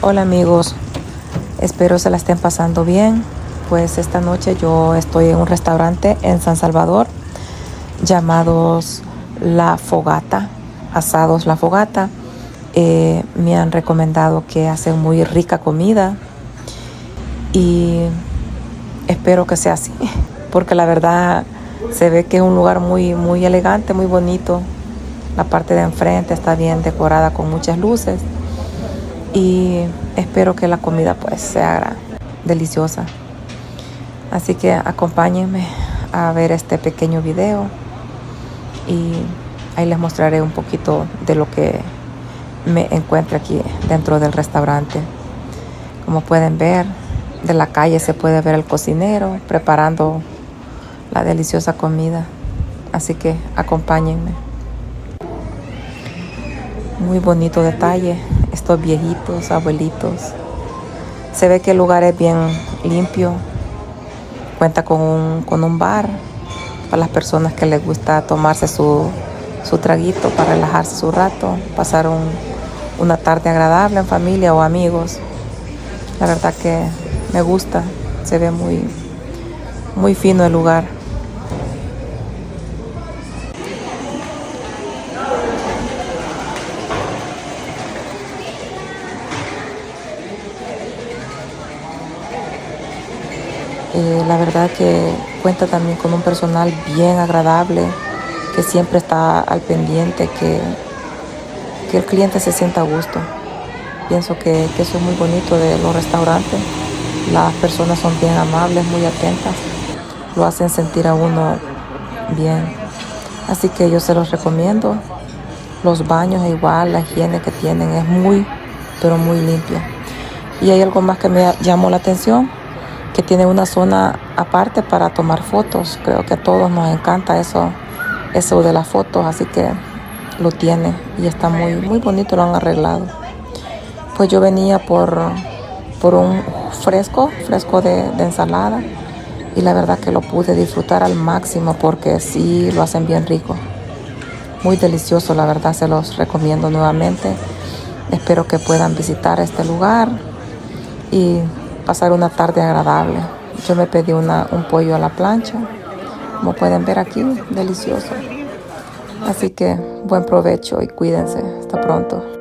Hola amigos, espero se la estén pasando bien. Pues esta noche yo estoy en un restaurante en San Salvador llamados La Fogata, Asados La Fogata. Me han recomendado que hacen muy rica comida y espero que sea así, porque la verdad se ve que es un lugar muy elegante, muy bonito. La parte de enfrente está bien decorada con muchas luces y espero que la comida pues sea deliciosa. Así que acompáñenme a ver este pequeño video y ahí les mostraré un poquito de lo que me encuentro aquí dentro del restaurante. Como pueden ver, de la calle se puede ver el cocinero preparando la deliciosa comida. Así que acompáñenme. Muy bonito detalle, estos viejitos, abuelitos. Se ve que el lugar es bien limpio. Cuenta con un bar para las personas que les gusta tomarse su traguito para relajarse su rato, pasar una tarde agradable en familia o amigos. La verdad que me gusta, se ve muy fino el lugar. La verdad que cuenta también con un personal bien agradable, que siempre está al pendiente, que el cliente se sienta a gusto. Pienso que eso es muy bonito de los restaurantes. Las personas son bien amables, muy atentas. Lo hacen sentir a uno bien. Así que yo se los recomiendo. Los baños igual, la higiene que tienen es pero muy limpia. Y hay algo más que me llamó la atención, que tiene una zona aparte para tomar fotos. Creo que a todos nos encanta eso de las fotos, así que lo tiene y está muy bonito, lo han arreglado. Pues yo venía por un fresco de ensalada y la verdad que lo pude disfrutar al máximo porque sí lo hacen bien rico. Muy delicioso, la verdad se los recomiendo nuevamente. Espero que puedan visitar este lugar y pasar una tarde agradable. Yo me pedí un pollo a la plancha, como pueden ver aquí, delicioso. Así que buen provecho y cuídense. Hasta pronto.